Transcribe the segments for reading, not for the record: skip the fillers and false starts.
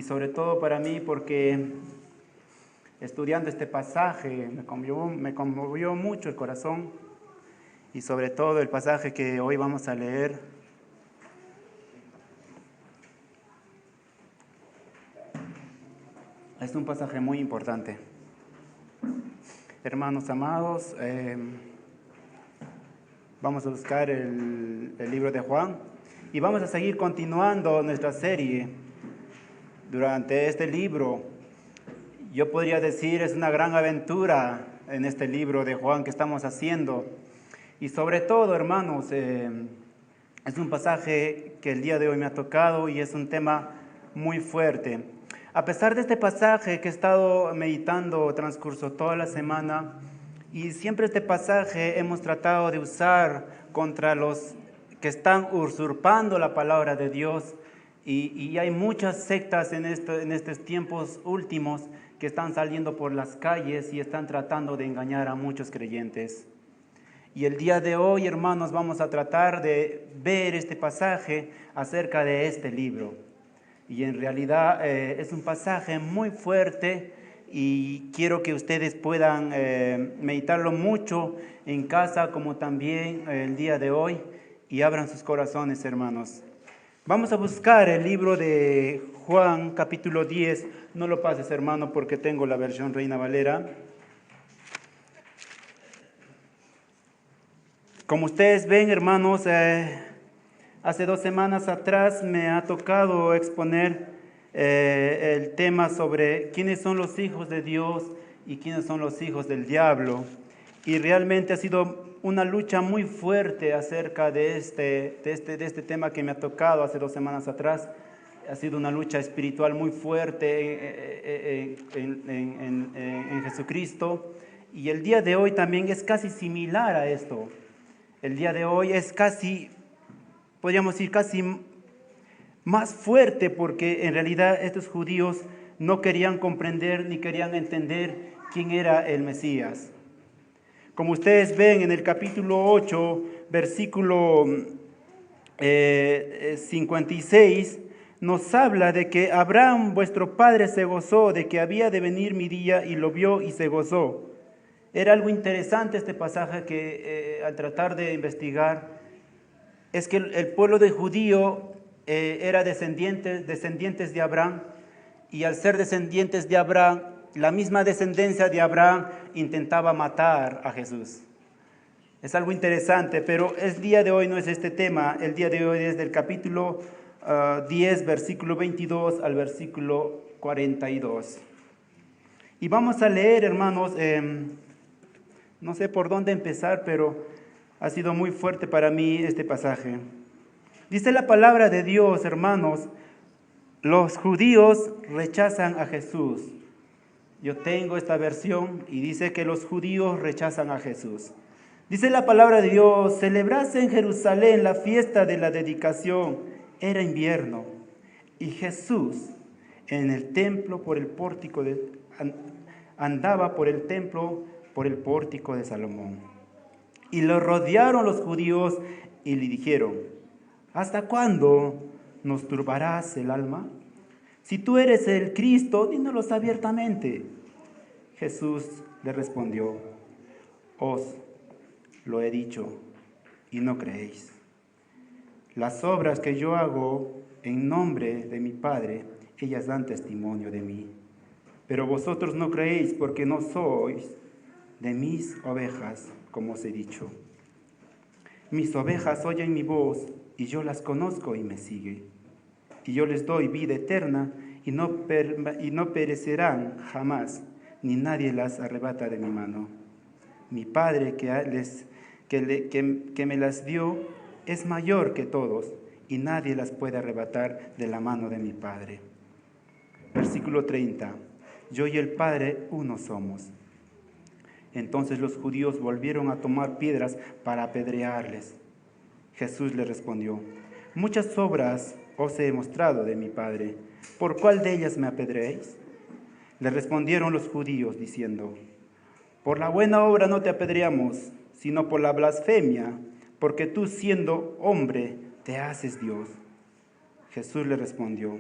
Y sobre todo para mí porque estudiando este pasaje me conmovió mucho el corazón y sobre todo el pasaje que hoy vamos a leer. Es un pasaje muy importante. Hermanos amados, vamos a buscar el libro de Juan y vamos a seguir continuando nuestra serie durante este libro. Yo podría decir es una gran aventura en este libro de Juan que estamos haciendo. Y sobre todo, hermanos, es un pasaje que el día de hoy me ha tocado y es un tema muy fuerte. A pesar de este pasaje que he estado meditando transcurso toda la semana, y siempre este pasaje hemos tratado de usar contra los que están usurpando la palabra de Dios, y hay muchas sectas en estos tiempos últimos que están saliendo por las calles y están tratando de engañar a muchos creyentes. Y el día de hoy, hermanos, vamos a tratar de ver este pasaje acerca de este libro. Y en realidad es un pasaje muy fuerte y quiero que ustedes puedan meditarlo mucho en casa como también el día de hoy y abran sus corazones, hermanos. Vamos a buscar el libro de Juan, capítulo 10. No lo pases, hermano, porque tengo la versión Reina Valera. Como ustedes ven, hermanos, hace 2 semanas atrás me ha tocado exponer el tema sobre quiénes son los hijos de Dios y quiénes son los hijos del diablo. Y realmente ha sido una lucha muy fuerte acerca de este tema que me ha tocado hace 2 semanas atrás. Ha sido una lucha espiritual muy fuerte en Jesucristo. Y el día de hoy también es casi similar a esto. El día de hoy es casi, podríamos decir, casi más fuerte porque en realidad estos judíos no querían comprender ni querían entender quién era el Mesías. Como ustedes ven en el capítulo 8, versículo 56, nos habla de que Abraham, vuestro padre, se gozó de que había de venir mi día y lo vio y se gozó. Era algo interesante este pasaje que al tratar de investigar, es que el pueblo de judío era descendientes de Abraham, y al ser descendientes de Abraham, la misma descendencia de Abraham intentaba matar a Jesús. Es algo interesante, pero el día de hoy no es este tema. El día de hoy es del capítulo 10, versículo 22 al versículo 42. Y vamos a leer, hermanos, no sé por dónde empezar, pero ha sido muy fuerte para mí este pasaje. Dice la palabra de Dios, hermanos, los judíos rechazan a Jesús. Yo tengo esta versión y dice que los judíos rechazan a Jesús. Dice la palabra de Dios, celebrase en Jerusalén la fiesta de la dedicación. Era invierno y Jesús en el templo por el pórtico andaba por el templo por el pórtico de Salomón. Y lo rodearon los judíos y le dijeron, ¿hasta cuándo nos turbarás el alma? Si tú eres el Cristo, dínoslo abiertamente. Jesús le respondió, os lo he dicho y no creéis. Las obras que yo hago en nombre de mi Padre, ellas dan testimonio de mí. Pero vosotros no creéis porque no sois de mis ovejas, como os he dicho. Mis ovejas oyen mi voz y yo las conozco y me siguen. Y yo les doy vida eterna y no perecerán jamás, ni nadie las arrebata de mi mano. Mi Padre que me las dio es mayor que todos y nadie las puede arrebatar de la mano de mi Padre. Versículo 30. Yo y el Padre uno somos. Entonces los judíos volvieron a tomar piedras para apedrearles. Jesús les respondió, muchas obras os he mostrado de mi Padre, ¿por cuál de ellas me apedreáis? Le respondieron los judíos diciendo, por la buena obra no te apedreamos, sino por la blasfemia, porque tú siendo hombre te haces Dios. Jesús le respondió,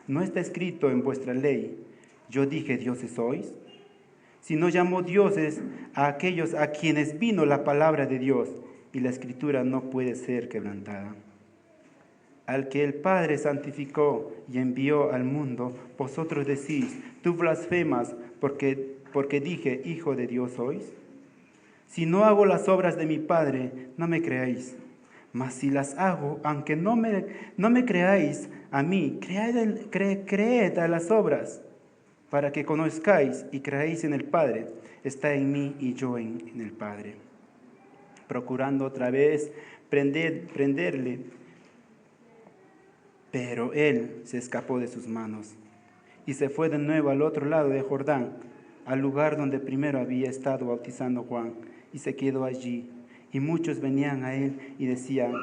¿No está escrito en vuestra ley, yo dije dioses sois? Si no llamó dioses a aquellos a quienes vino la palabra de Dios, y la escritura no puede ser quebrantada. Al que el Padre santificó y envió al mundo, vosotros decís, tú blasfemas porque dije, Hijo de Dios sois. Si no hago las obras de mi Padre, no me creáis. Mas si las hago, aunque no me creáis a mí, creed a las obras, para que conozcáis y creáis en el Padre. Está en mí y yo en el Padre. Procurando otra vez prenderle, pero él se escapó de sus manos y se fue de nuevo al otro lado de Jordán, al lugar donde primero había estado bautizando Juan, y se quedó allí. Y muchos venían a él y decían,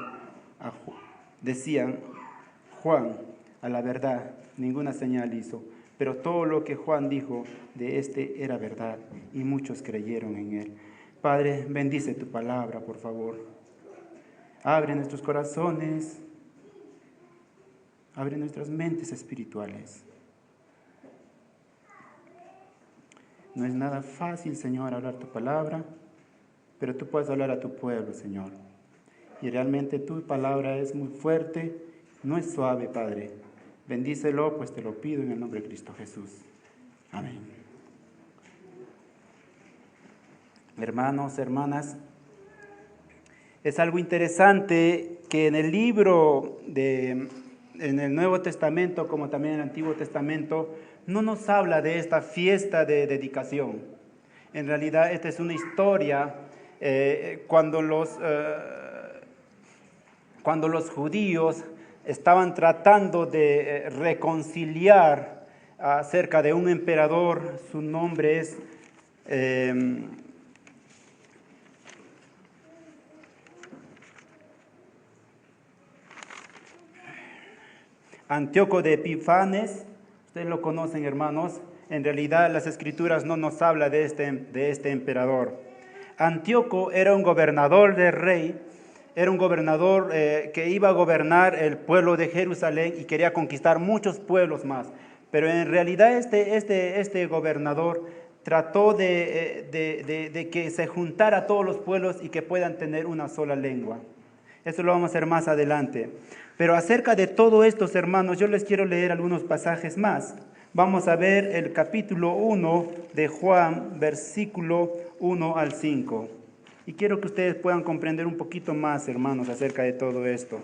Juan, a la verdad, ninguna señal hizo, pero todo lo que Juan dijo de este era verdad, y muchos creyeron en él. Padre, bendice tu palabra, por favor. Abre nuestros corazones, abre nuestras mentes espirituales. No es nada fácil, Señor, hablar tu palabra, pero tú puedes hablar a tu pueblo, Señor. Y realmente tu palabra es muy fuerte, no es suave, Padre. Bendícelo, pues te lo pido en el nombre de Cristo Jesús. Amén. Hermanos, hermanas, es algo interesante que en el libro en el Nuevo Testamento, como también en el Antiguo Testamento, no nos habla de esta fiesta de dedicación. En realidad, esta es una historia cuando los judíos estaban tratando de reconciliar acerca de un emperador. Su nombre es Antíoco de Epifanes. Ustedes lo conocen, hermanos. En realidad las escrituras no nos hablan de este emperador. Antíoco era un gobernador del rey, era un gobernador que iba a gobernar el pueblo de Jerusalén y quería conquistar muchos pueblos más. Pero en realidad este gobernador trató de que se juntara todos los pueblos y que puedan tener una sola lengua. Eso lo vamos a hacer más adelante. Pero acerca de todo esto, hermanos, yo les quiero leer algunos pasajes más. Vamos a ver el capítulo 1 de Juan, versículo 1 al 5. Y quiero que ustedes puedan comprender un poquito más, hermanos, acerca de todo esto.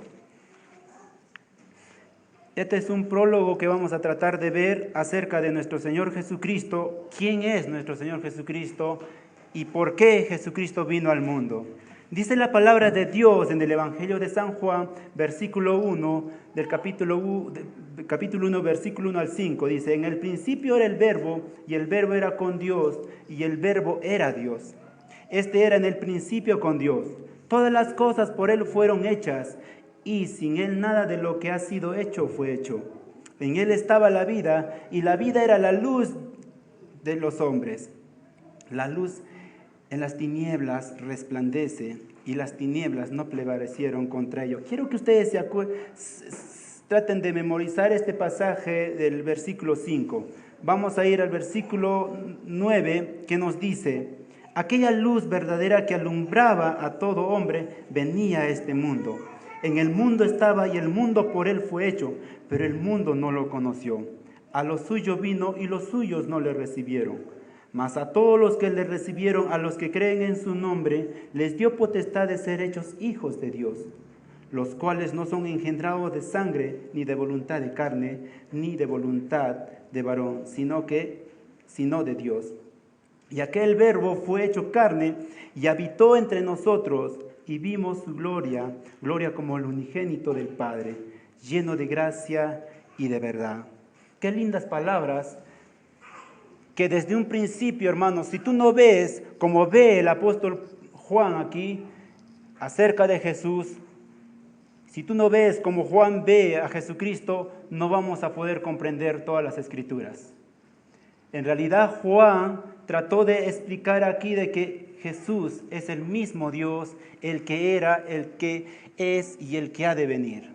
Este es un prólogo que vamos a tratar de ver acerca de nuestro Señor Jesucristo. ¿Quién es nuestro Señor Jesucristo? ¿Y por qué Jesucristo vino al mundo? Dice la palabra de Dios en el Evangelio de San Juan, versículo 1, del capítulo 1, versículo 1 al 5. Dice, en el principio era el Verbo, y el Verbo era con Dios, y el Verbo era Dios. Este era en el principio con Dios. Todas las cosas por Él fueron hechas, y sin Él nada de lo que ha sido hecho fue hecho. En Él estaba la vida, y la vida era la luz de los hombres. La luz en las tinieblas resplandece, y las tinieblas no prevalecieron contra ello. Quiero que ustedes traten de memorizar este pasaje del versículo 5. Vamos a ir al versículo 9, que nos dice, aquella luz verdadera que alumbraba a todo hombre venía a este mundo. En el mundo estaba y el mundo por él fue hecho, pero el mundo no lo conoció. A los suyos vino y los suyos no le recibieron. Mas a todos los que le recibieron, a los que creen en su nombre, les dio potestad de ser hechos hijos de Dios, los cuales no son engendrados de sangre, ni de voluntad de carne, ni de voluntad de varón, sino de Dios. Y aquel Verbo fue hecho carne y habitó entre nosotros, y vimos su gloria, gloria como el unigénito del Padre, lleno de gracia y de verdad. Qué lindas palabras, que desde un principio, hermanos, si tú no ves como ve el apóstol Juan aquí acerca de Jesús, si tú no ves como Juan ve a Jesucristo, no vamos a poder comprender todas las escrituras. En realidad Juan trató de explicar aquí de que Jesús es el mismo Dios, el que era, el que es y el que ha de venir.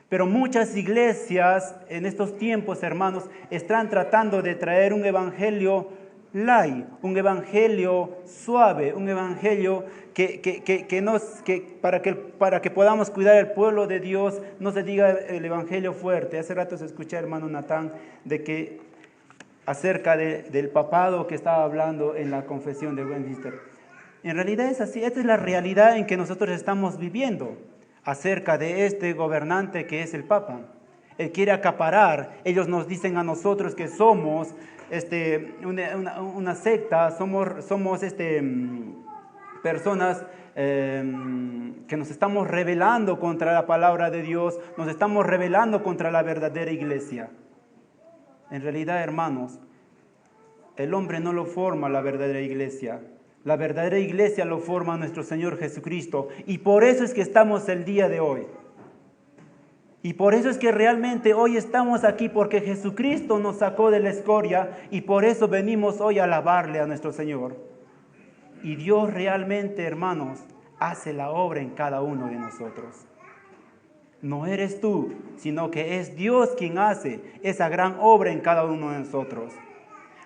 Pero muchas iglesias en estos tiempos, hermanos, están tratando de traer un evangelio light, un evangelio suave, un evangelio para que podamos cuidar el pueblo de Dios, no se diga el evangelio fuerte. Hace rato se escuché, hermano Natán, de que acerca del papado que estaba hablando en la confesión de Westminster. En realidad es así, esta es la realidad en que nosotros estamos viviendo acerca de este gobernante que es el Papa. Él quiere acaparar, ellos nos dicen a nosotros que somos una secta, somos personas que nos estamos rebelando contra la palabra de Dios, nos estamos rebelando contra la verdadera iglesia. En realidad, hermanos, el hombre no lo forma la verdadera iglesia. La verdadera iglesia lo forma nuestro Señor Jesucristo. Y por eso es que estamos el día de hoy. Y por eso es que realmente hoy estamos aquí, porque Jesucristo nos sacó de la escoria y por eso venimos hoy a alabarle a nuestro Señor. Y Dios realmente, hermanos, hace la obra en cada uno de nosotros. No eres tú, sino que es Dios quien hace esa gran obra en cada uno de nosotros.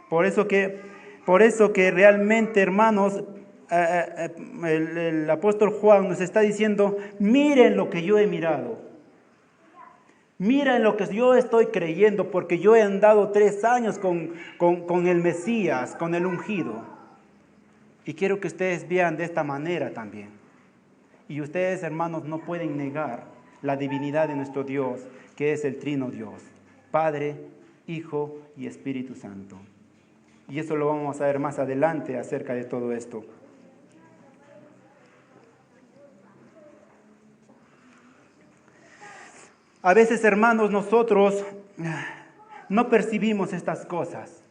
Por eso que realmente, hermanos, el apóstol Juan nos está diciendo, miren lo que yo he mirado. Miren lo que yo estoy creyendo, porque yo he andado 3 años con el Mesías, con el ungido. Y quiero que ustedes vean de esta manera también. Y ustedes, hermanos, no pueden negar la divinidad de nuestro Dios, que es el Trino Dios, Padre, Hijo y Espíritu Santo. Y eso lo vamos a ver más adelante acerca de todo esto. A veces, hermanos, nosotros no percibimos estas cosas,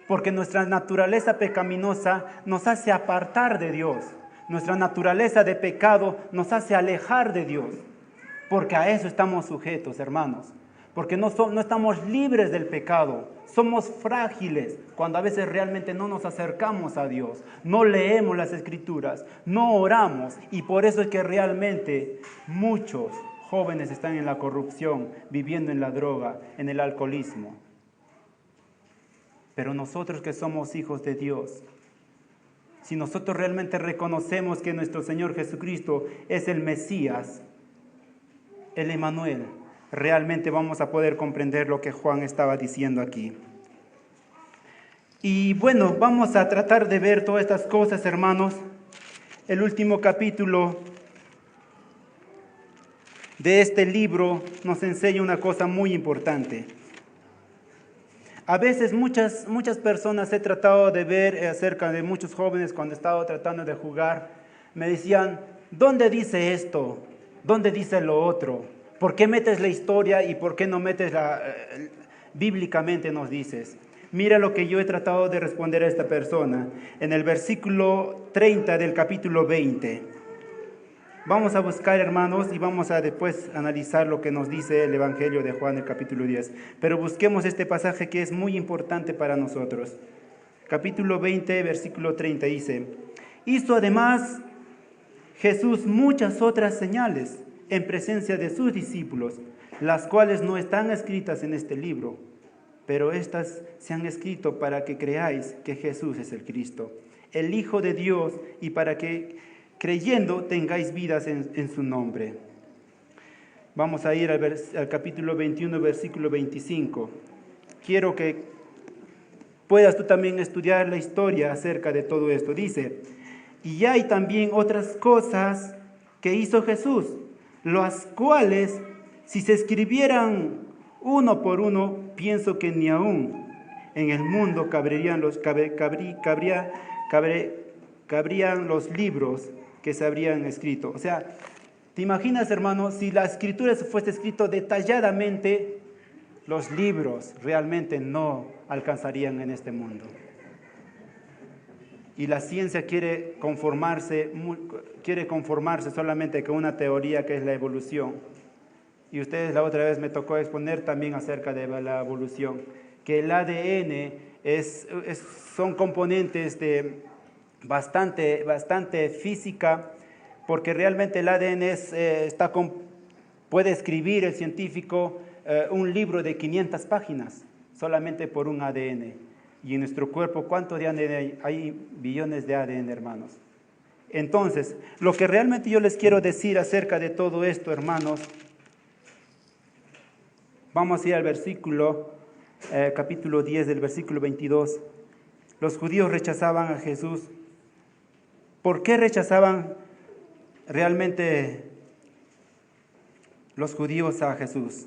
porque nuestra naturaleza pecaminosa nos hace apartar de Dios. Nuestra naturaleza de pecado nos hace alejar de Dios. Porque a eso estamos sujetos, hermanos. Porque no estamos libres del pecado. Somos frágiles cuando a veces realmente no nos acercamos a Dios. No leemos las Escrituras, no oramos. Y por eso es que realmente muchos jóvenes están en la corrupción, viviendo en la droga, en el alcoholismo. Pero nosotros que somos hijos de Dios, si nosotros realmente reconocemos que nuestro Señor Jesucristo es el Mesías, el Emmanuel, realmente vamos a poder comprender lo que Juan estaba diciendo aquí. Y bueno, vamos a tratar de ver todas estas cosas, hermanos. El último capítulo de este libro nos enseña una cosa muy importante. A veces muchas personas he tratado de ver acerca de muchos jóvenes cuando he estado tratando de jugar, me decían, ¿dónde dice esto? ¿Dónde dice lo otro? ¿Por qué metes la historia y por qué no metes bíblicamente nos dices? Mira lo que yo he tratado de responder a esta persona en el versículo 30 del capítulo 20. Vamos a buscar, hermanos, y vamos a después analizar lo que nos dice el Evangelio de Juan, el capítulo 10. Pero busquemos este pasaje que es muy importante para nosotros. Capítulo 20, versículo 30 dice, hizo además Jesús muchas otras señales en presencia de sus discípulos, las cuales no están escritas en este libro, pero estas se han escrito para que creáis que Jesús es el Cristo, el Hijo de Dios, y para que creyendo tengáis vidas en su nombre. Vamos a ir al capítulo 21, versículo 25. Quiero que puedas tú también estudiar la historia acerca de todo esto. Dice, y hay también otras cosas que hizo Jesús, las cuales, si se escribieran uno por uno, pienso que ni aún en el mundo cabrían los libros que se habrían escrito. O sea, ¿te imaginas, hermano, si la escritura fuese escrito detalladamente, los libros realmente no alcanzarían en este mundo? Y la ciencia quiere conformarse solamente con una teoría que es la evolución. Y ustedes la otra vez me tocó exponer también acerca de la evolución, que el ADN son componentes de bastante física, porque realmente el ADN está Puede escribir el científico un libro de 500 páginas solamente por un ADN. Y en nuestro cuerpo, ¿cuánto de ADN hay? Hay billones de ADN, hermanos. Entonces, lo que realmente yo les quiero decir acerca de todo esto, hermanos, vamos a ir al versículo, capítulo 10 del versículo 22. Los judíos rechazaban a Jesús. ¿Por qué rechazaban realmente los judíos a Jesús?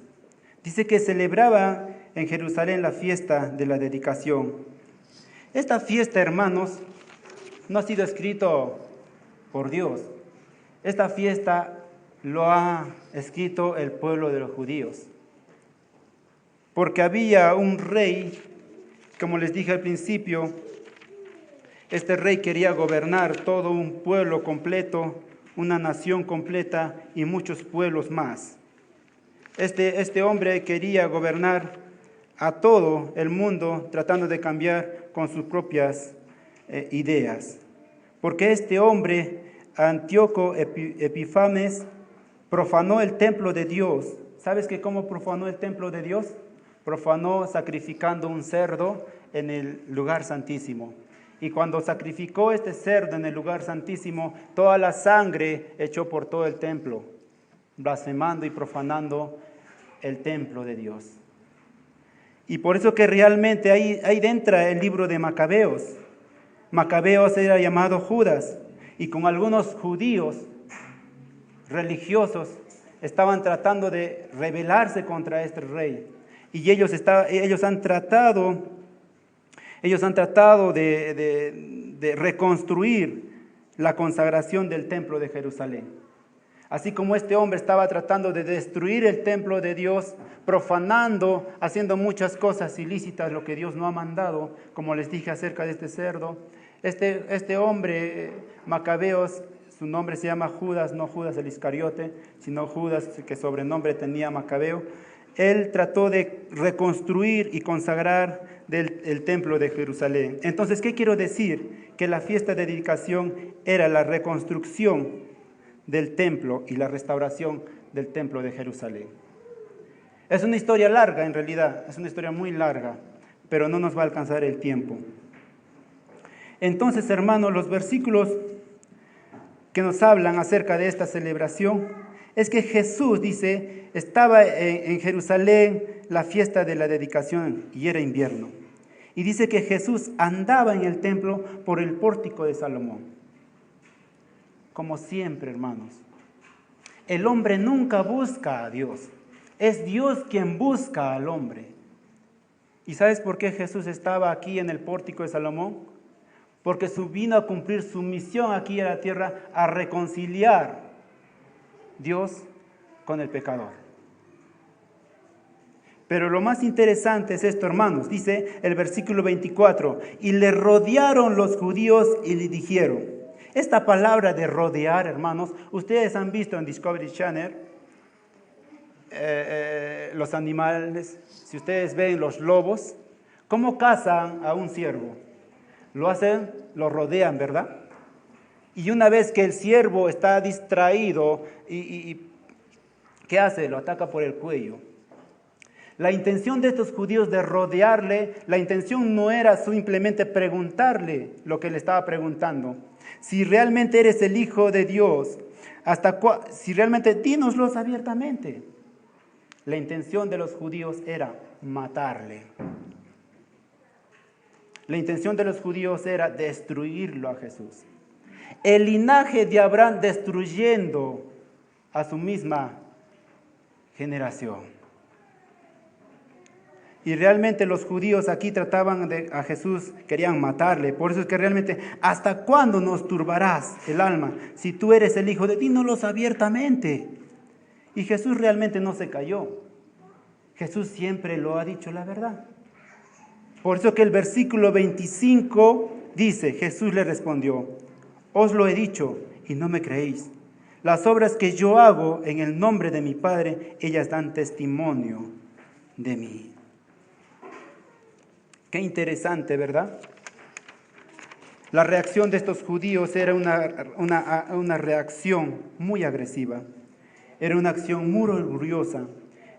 Dice que celebraba en Jerusalén la fiesta de la dedicación. Esta fiesta, hermanos, no ha sido escrito por Dios. Esta fiesta lo ha escrito el pueblo de los judíos. Porque había un rey, como les dije al principio, este rey quería gobernar todo un pueblo completo, una nación completa y muchos pueblos más. Este hombre quería gobernar a todo el mundo tratando de cambiar con sus propias ideas. Porque este hombre, Antíoco Epifanes, profanó el templo de Dios. ¿Sabes que cómo profanó el templo de Dios? Profanó sacrificando un cerdo en el lugar santísimo. Y cuando sacrificó este cerdo en el lugar santísimo, toda la sangre echó por todo el templo, blasfemando y profanando el templo de Dios. Y por eso que realmente ahí entra el libro de Macabeos. Macabeos era llamado Judas, y con algunos judíos religiosos estaban tratando de rebelarse contra este rey. Y ellos han tratado de reconstruir la consagración del templo de Jerusalén. Así como este hombre estaba tratando de destruir el templo de Dios, profanando, haciendo muchas cosas ilícitas, lo que Dios no ha mandado, como les dije acerca de este cerdo. Este hombre, Macabeos, su nombre se llama Judas, no Judas el Iscariote, sino Judas, que sobrenombre tenía Macabeo. Él trató de reconstruir y consagrar el templo de Jerusalén. Entonces, ¿qué quiero decir? Que la fiesta de dedicación era la reconstrucción del templo y la restauración del templo de Jerusalén. Es una historia larga, en realidad, es una historia muy larga, pero no nos va a alcanzar el tiempo. Entonces, hermanos, los versículos que nos hablan acerca de esta celebración es que Jesús, dice, estaba en Jerusalén la fiesta de la dedicación y era invierno. Y dice que Jesús andaba en el templo por el pórtico de Salomón. Como siempre, hermanos, el hombre nunca busca a Dios. Es Dios quien busca al hombre. ¿Y sabes por qué Jesús estaba aquí en el pórtico de Salomón? Porque vino a cumplir su misión aquí en la tierra, a reconciliar Dios con el pecador. Pero lo más interesante es esto, hermanos. Dice el versículo 24, y le rodearon los judíos y le dijeron. Esta palabra de rodear, hermanos, ustedes han visto en Discovery Channel los animales. Si ustedes ven los lobos, ¿cómo cazan a un ciervo? Lo rodean, ¿verdad? Y una vez que el ciervo está distraído, ¿qué hace? Lo ataca por el cuello. La intención de estos judíos de rodearle, la intención no era simplemente preguntarle lo que le estaba preguntando. Si realmente eres el Hijo de Dios, si realmente dínoslos abiertamente. La intención de los judíos era matarle. La intención de los judíos era destruirlo a Jesús. El linaje de Abraham destruyendo a su misma generación. Y realmente los judíos aquí trataban a Jesús, querían matarle. Por eso es que realmente, ¿hasta cuándo nos turbarás el alma? Si tú eres el Hijo de Dios, dínoslos abiertamente. Y Jesús realmente no se cayó. Jesús siempre lo ha dicho la verdad. Por eso que el versículo 25 dice, Jesús le respondió, os lo he dicho y no me creéis. Las obras que yo hago en el nombre de mi Padre, ellas dan testimonio de mí. Qué interesante, ¿verdad? La reacción de estos judíos era una reacción muy agresiva. Era una acción muy orgullosa,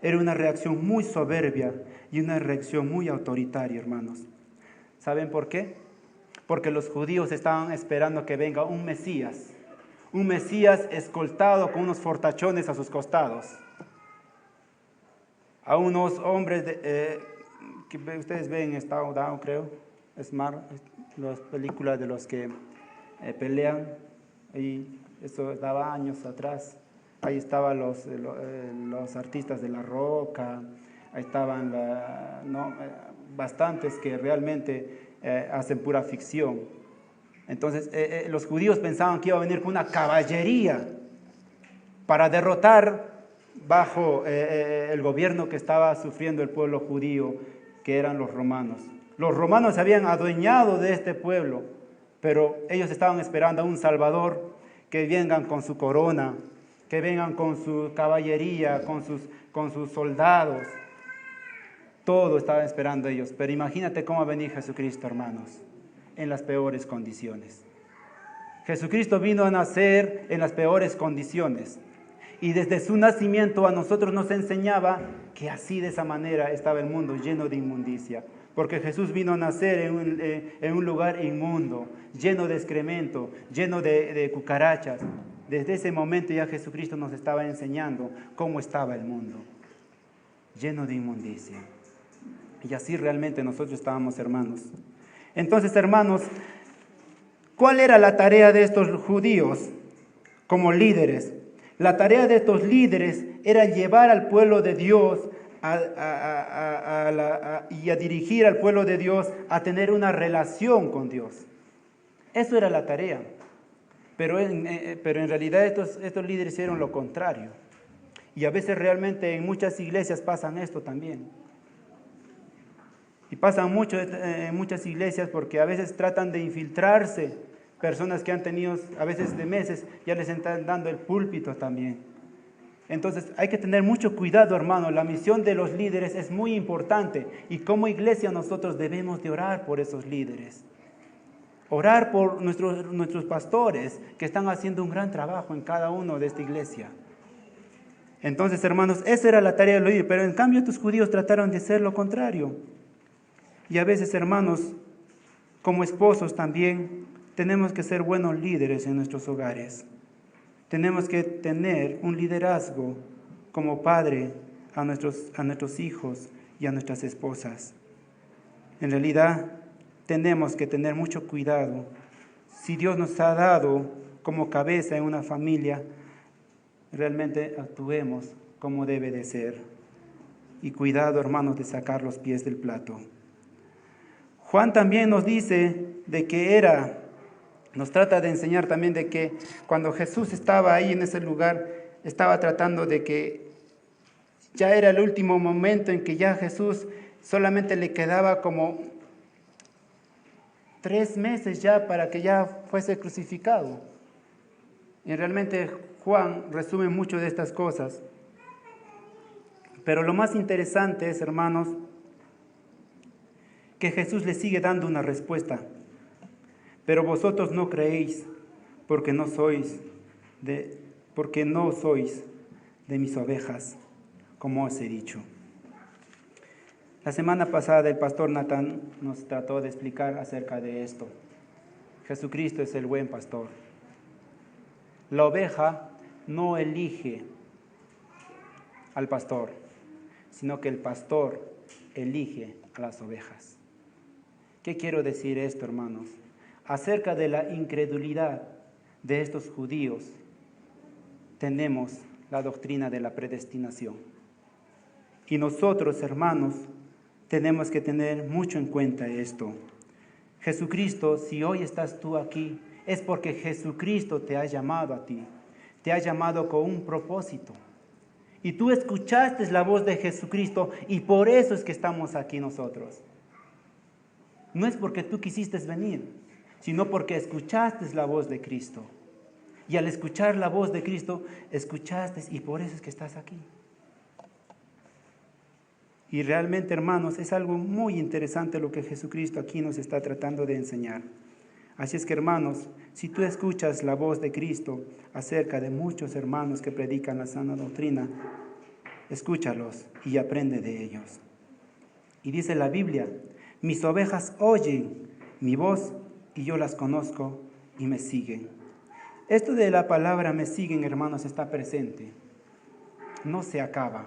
era una reacción muy soberbia y una reacción muy autoritaria, hermanos. ¿Saben por qué? Porque los judíos estaban esperando que venga un Mesías escoltado con unos fortachones a sus costados. A unos hombres que ustedes ven en Stone Down, creo, Smart, las películas de los que pelean, y eso daba años atrás. Ahí estaban los artistas de La Roca, ahí estaban bastantes que realmente hacen pura ficción. Entonces los judíos pensaban que iba a venir con una caballería para derrotar bajo el gobierno que estaba sufriendo el pueblo judío, que eran los romanos. Los romanos se habían adueñado de este pueblo, pero ellos estaban esperando a un Salvador que vengan con su corona, que vengan con su caballería, con sus soldados. Todo estaban esperando ellos. Pero imagínate cómo va a venir Jesucristo, hermanos, en las peores condiciones. Jesucristo vino a nacer en las peores condiciones. Y desde su nacimiento a nosotros nos enseñaba que así, de esa manera, estaba el mundo lleno de inmundicia. Porque Jesús vino a nacer en un lugar inmundo, lleno de excremento, lleno de cucarachas. Desde ese momento ya Jesucristo nos estaba enseñando cómo estaba el mundo, lleno de inmundicia. Y así realmente nosotros estábamos, hermanos. Entonces, hermanos, ¿cuál era la tarea de estos judíos como líderes? La tarea de estos líderes era llevar al pueblo de Dios y a dirigir al pueblo de Dios a tener una relación con Dios. Eso era la tarea. Pero en realidad estos líderes hicieron lo contrario. Y a veces realmente en muchas iglesias pasan esto también. Y pasan mucho en muchas iglesias porque a veces tratan de infiltrarse personas que han tenido a veces de meses, ya les están dando el púlpito también. Entonces hay que tener mucho cuidado, hermano. La misión de los líderes es muy importante y como iglesia nosotros debemos de orar por esos líderes. Orar por nuestros pastores que están haciendo un gran trabajo en cada uno de esta iglesia. Entonces, hermanos, esa era la tarea de los líderes, pero en cambio estos judíos trataron de hacer lo contrario. Y a veces, hermanos, como esposos también, tenemos que ser buenos líderes en nuestros hogares. Tenemos que tener un liderazgo como padre a nuestros hijos y a nuestras esposas. En realidad, tenemos que tener mucho cuidado. Si Dios nos ha dado como cabeza en una familia, realmente actuemos como debe de ser. Y cuidado, hermanos, de sacar los pies del plato. Juan también nos dice de que nos trata de enseñar también de que cuando Jesús estaba ahí en ese lugar, estaba tratando de que ya era el último momento en que ya Jesús solamente le quedaba como 3 meses ya para que ya fuese crucificado. Y realmente Juan resume mucho de estas cosas. Pero lo más interesante es, hermanos, que Jesús le sigue dando una respuesta. Pero vosotros no creéis porque no sois de mis ovejas, como os he dicho. La semana pasada el pastor Natán nos trató de explicar acerca de esto. Jesucristo es el buen pastor. La oveja no elige al pastor, sino que el pastor elige a las ovejas. ¿Qué quiero decir esto, hermanos? Acerca de la incredulidad de estos judíos, tenemos la doctrina de la predestinación. Y nosotros, hermanos, tenemos que tener mucho en cuenta esto. Jesucristo, si hoy estás tú aquí, es porque Jesucristo te ha llamado a ti, te ha llamado con un propósito. Y tú escuchaste la voz de Jesucristo y por eso es que estamos aquí nosotros. No es porque tú quisiste venir, sino porque escuchaste la voz de Cristo. Y al escuchar la voz de Cristo, escuchaste y por eso es que estás aquí. Y realmente, hermanos, es algo muy interesante lo que Jesucristo aquí nos está tratando de enseñar. Así es que, hermanos, si tú escuchas la voz de Cristo acerca de muchos hermanos que predican la sana doctrina, escúchalos y aprende de ellos. Y dice la Biblia, mis ovejas oyen mi voz y yo las conozco y me siguen. Esto de la palabra me siguen, hermanos, está presente. No se acaba.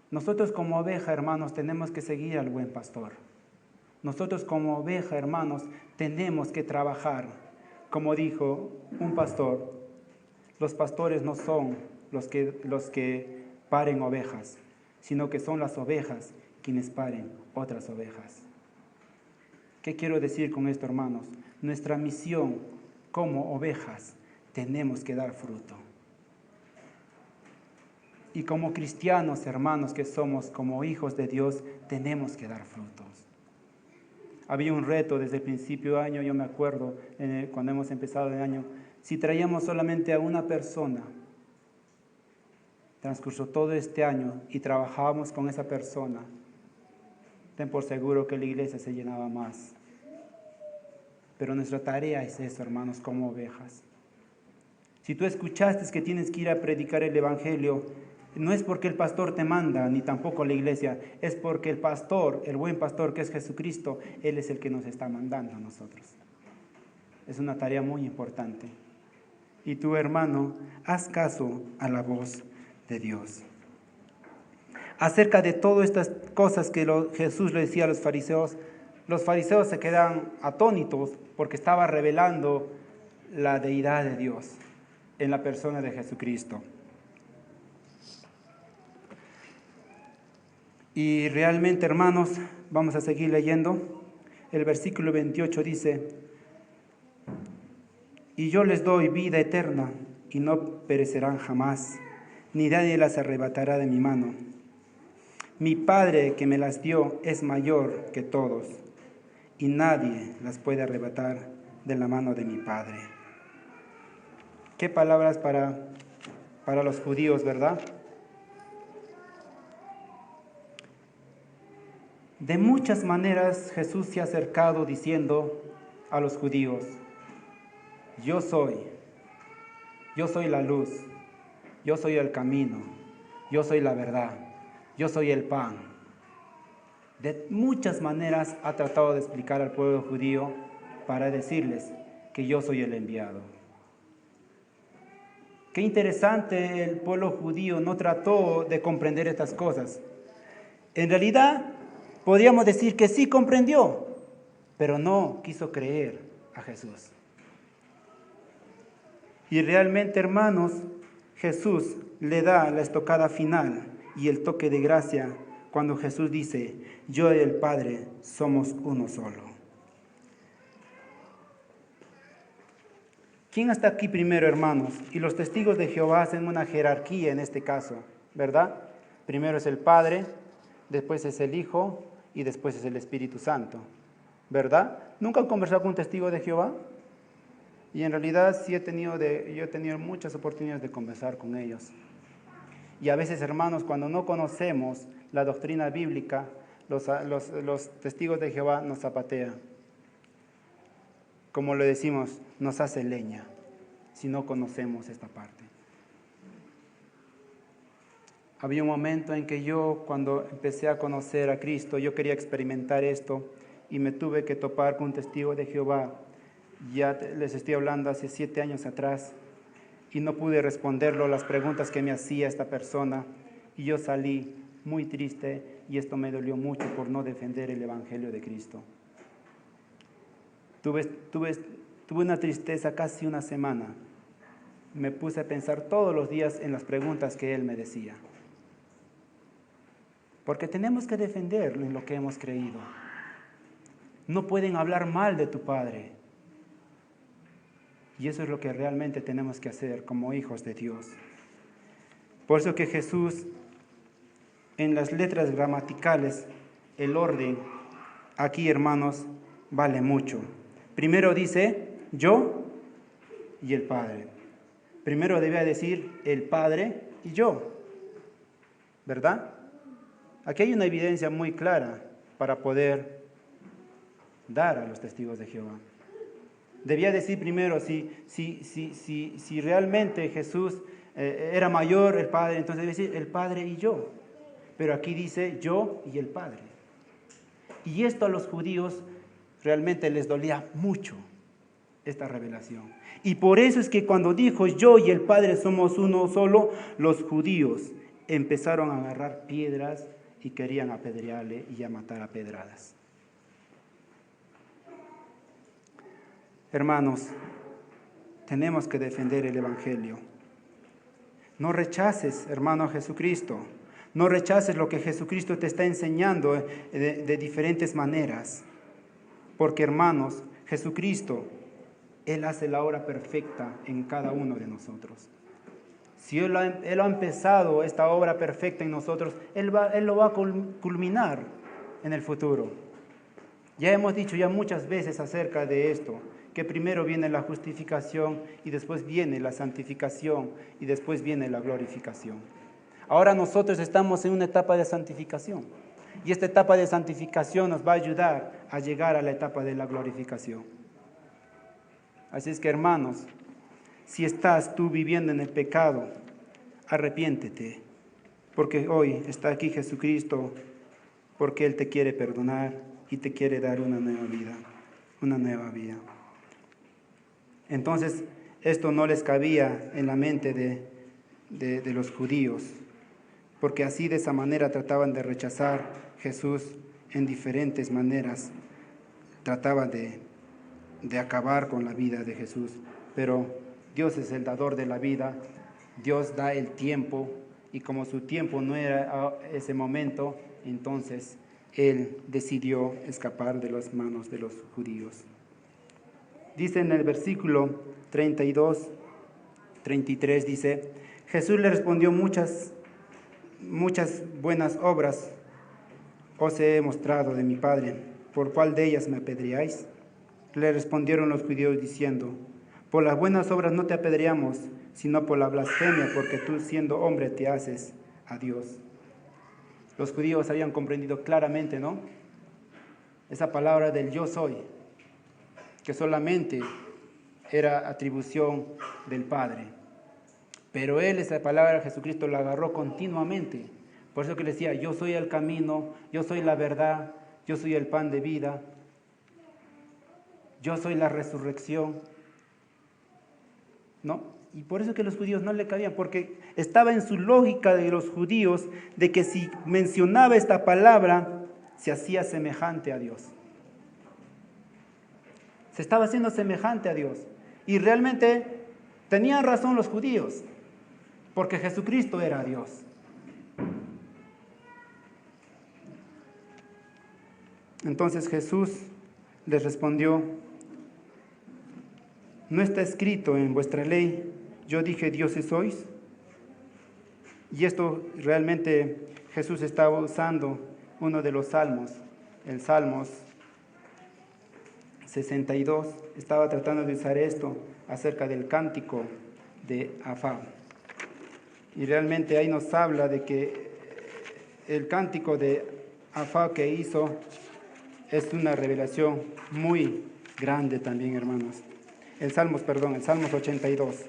Nosotros como oveja, hermanos, tenemos que seguir al buen pastor. Nosotros como oveja, hermanos, tenemos que trabajar. Como dijo un pastor, los pastores no son los que paren ovejas, sino que son las ovejas quienes paren otras ovejas. ¿Qué quiero decir con esto, hermanos? Nuestra misión como ovejas, tenemos que dar fruto. Y como cristianos, hermanos, que somos como hijos de Dios, tenemos que dar frutos. Había un reto desde el principio de año, yo me acuerdo, cuando hemos empezado el año, si traíamos solamente a una persona, transcurrió todo este año y trabajábamos con esa persona, ten por seguro que la iglesia se llenaba más. Pero nuestra tarea es eso, hermanos, como ovejas. Si tú escuchaste que tienes que ir a predicar el evangelio, no es porque el pastor te manda, ni tampoco la iglesia, es porque el pastor, el buen pastor que es Jesucristo, Él es el que nos está mandando a nosotros. Es una tarea muy importante. Y tú, hermano, haz caso a la voz de Dios. Acerca de todas estas cosas que Jesús le decía a los fariseos se quedan atónitos porque estaba revelando la deidad de Dios en la persona de Jesucristo. Y realmente, hermanos, vamos a seguir leyendo. El versículo 28 dice, y yo les doy vida eterna y no perecerán jamás, ni nadie las arrebatará de mi mano. Mi Padre que me las dio es mayor que todos, y nadie las puede arrebatar de la mano de mi Padre. Qué palabras para los judíos, ¿verdad? De muchas maneras Jesús se ha acercado diciendo a los judíos, yo soy la luz, yo soy el camino, yo soy la verdad, yo soy el pan. De muchas maneras ha tratado de explicar al pueblo judío para decirles que yo soy el enviado. Qué interesante, el pueblo judío no trató de comprender estas cosas. En realidad, podríamos decir que sí comprendió, pero no quiso creer a Jesús. Y realmente, hermanos, Jesús le da la estocada final y el toque de gracia cuando Jesús dice, yo y el Padre somos uno solo. ¿Quién está aquí primero, hermanos? Y los testigos de Jehová hacen una jerarquía en este caso, ¿verdad? Primero es el Padre, después es el Hijo y después es el Espíritu Santo, ¿verdad? ¿Nunca han conversado con un testigo de Jehová? Y en realidad sí yo he tenido muchas oportunidades de conversar con ellos. Y a veces, hermanos, cuando no conocemos la doctrina bíblica, los testigos de Jehová nos zapatean. Como le decimos, nos hace leña si no conocemos esta parte. Había un momento en que yo, cuando empecé a conocer a Cristo, yo quería experimentar esto y me tuve que topar con un testigo de Jehová. Ya les estoy hablando hace 7 años atrás y no pude responderlo las preguntas que me hacía esta persona y yo salí muy triste y esto me dolió mucho por no defender el Evangelio de Cristo. Tuve una tristeza casi una semana. Me puse a pensar todos los días en las preguntas que él me decía. Porque tenemos que defender en lo que hemos creído. No pueden hablar mal de tu Padre. Y eso es lo que realmente tenemos que hacer como hijos de Dios. Por eso que Jesús, en las letras gramaticales, el orden, aquí, hermanos, vale mucho. Primero dice, yo y el Padre. Primero debía decir el Padre y yo, ¿verdad? Aquí hay una evidencia muy clara para poder dar a los testigos de Jehová. Debía decir primero si realmente Jesús era mayor el Padre, entonces debe decir el Padre y yo. Pero aquí dice yo y el Padre. Y esto a los judíos realmente les dolía mucho, esta revelación. Y por eso es que cuando dijo yo y el Padre somos uno solo, los judíos empezaron a agarrar piedras y querían apedrearle y a matar a pedradas. Hermanos, tenemos que defender el Evangelio. No rechaces, hermano, a Jesucristo. No rechaces lo que Jesucristo te está enseñando de diferentes maneras. Porque, hermanos, Jesucristo, Él hace la obra perfecta en cada uno de nosotros. Si Él ha empezado esta obra perfecta en nosotros, Él lo va a culminar en el futuro. Ya hemos dicho ya muchas veces acerca de esto, que primero viene la justificación y después viene la santificación y después viene la glorificación. Ahora nosotros estamos en una etapa de santificación y esta etapa de santificación nos va a ayudar a llegar a la etapa de la glorificación. Así es que, hermanos, si estás tú viviendo en el pecado, arrepiéntete, porque hoy está aquí Jesucristo, porque Él te quiere perdonar y te quiere dar una nueva vida, una nueva vida. Entonces, esto no les cabía en la mente de los judíos, porque así de esa manera trataban de rechazar a Jesús en diferentes maneras, trataban de acabar con la vida de Jesús, pero Dios es el dador de la vida, Dios da el tiempo, y como su tiempo no era ese momento, entonces Él decidió escapar de las manos de los judíos. Dice en el versículo 32, 33, dice, Jesús le respondió, muchas buenas obras os he mostrado de mi Padre, ¿por cuál de ellas me apedreáis? Le respondieron los judíos diciendo, por las buenas obras no te apedreamos, sino por la blasfemia, porque tú siendo hombre te haces a Dios. Los judíos habían comprendido claramente, ¿no? Esa palabra del yo soy, que solamente era atribución del Padre. Pero Él, esa palabra, Jesucristo la agarró continuamente. Por eso que le decía, yo soy el camino, yo soy la verdad, yo soy el pan de vida, yo soy la resurrección, ¿no? Y por eso que los judíos no le cabían, porque estaba en su lógica de los judíos de que si mencionaba esta palabra, se hacía semejante a Dios. Se estaba haciendo semejante a Dios. Y realmente tenían razón los judíos, porque Jesucristo era Dios. Entonces Jesús les respondió, ¿no está escrito en vuestra ley, yo dije dioses sois? Y esto realmente Jesús estaba usando uno de los salmos, el Salmos 62, estaba tratando de usar esto acerca del cántico de Asaf. Y realmente ahí nos habla de que el cántico de Asaf que hizo es una revelación muy grande también, hermanos. El Salmos 82.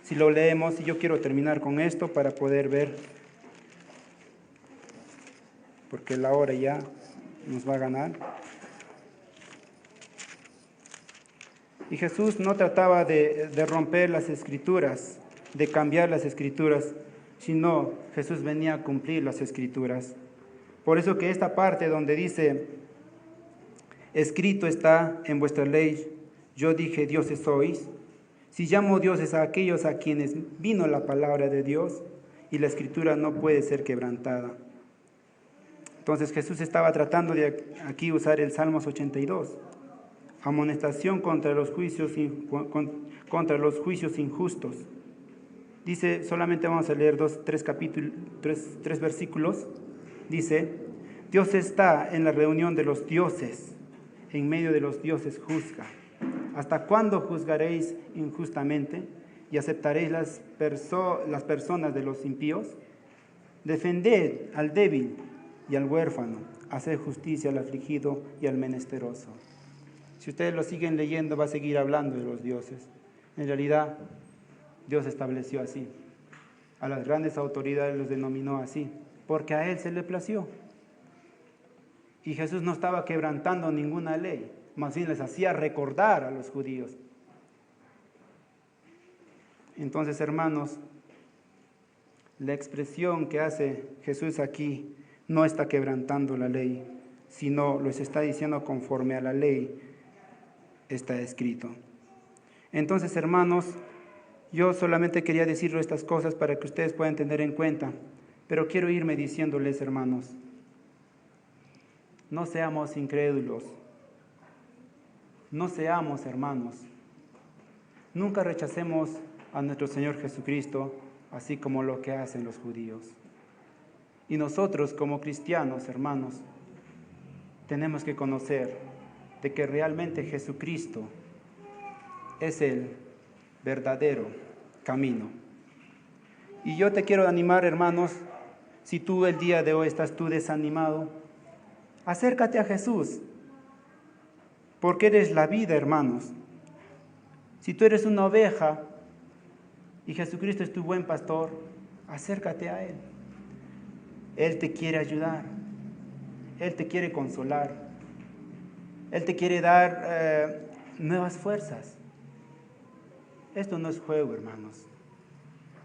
Si lo leemos, y yo quiero terminar con esto para poder ver, porque la hora ya nos va a ganar. Y Jesús no trataba de romper las escrituras, de cambiar las escrituras, sino Jesús venía a cumplir las escrituras. Por eso que esta parte donde dice, escrito está en vuestra ley, yo dije dioses sois, si llamo dioses a aquellos a quienes vino la palabra de Dios, y la escritura no puede ser quebrantada. Entonces Jesús estaba tratando de aquí usar el Salmos 82, amonestación contra los juicios injustos. Dice, solamente vamos a leer tres versículos. Dice, Dios está en la reunión de los dioses, en medio de los dioses juzga. ¿Hasta cuándo juzgaréis injustamente y aceptaréis las personas de los impíos? Defended al débil y al huérfano, hacer justicia al afligido y al menesteroso. Si ustedes lo siguen leyendo, va a seguir hablando de los dioses. En realidad, Dios estableció así. A las grandes autoridades los denominó así, porque a Él se le plació. Y Jesús no estaba quebrantando ninguna ley, más bien les hacía recordar a los judíos. Entonces, hermanos, la expresión que hace Jesús aquí no está quebrantando la ley, sino los está diciendo conforme a la ley está escrito. Entonces, hermanos, yo solamente quería decirles estas cosas para que ustedes puedan tener en cuenta, pero quiero irme diciéndoles, hermanos, no seamos incrédulos, no seamos hermanos, nunca rechacemos a nuestro Señor Jesucristo, así como lo que hacen los judíos. Y nosotros como cristianos, hermanos, tenemos que conocer de que realmente Jesucristo es el verdadero camino. Y yo te quiero animar, hermanos, si tú el día de hoy estás tú desanimado, acércate a Jesús, porque eres la vida, hermanos. Si tú eres una oveja y Jesucristo es tu buen pastor, acércate a Él. Él te quiere ayudar, Él te quiere consolar, Él te quiere dar nuevas fuerzas. Esto no es juego, hermanos.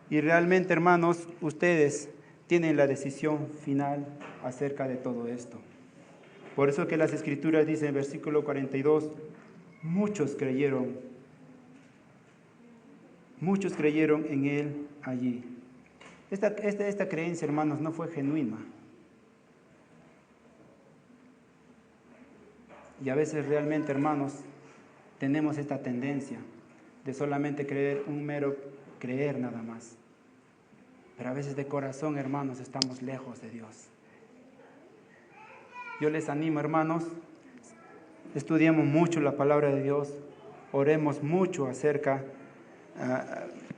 Y realmente, hermanos, ustedes tienen la decisión final acerca de todo esto. Por eso que las Escrituras dicen en versículo 42, muchos creyeron en Él allí. Esta creencia, hermanos, no fue genuina. Y a veces realmente, hermanos, tenemos esta tendencia de solamente creer, un mero creer nada más. Pero a veces de corazón, hermanos, estamos lejos de Dios. Yo les animo, hermanos, estudiemos mucho la palabra de Dios, oremos mucho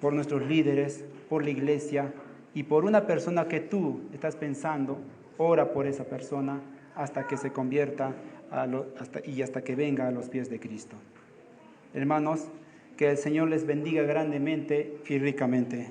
por nuestros líderes, por la iglesia y por una persona que tú estás pensando, ora por esa persona hasta que se convierta hasta que venga a los pies de Cristo. Hermanos, que el Señor les bendiga grandemente y ricamente.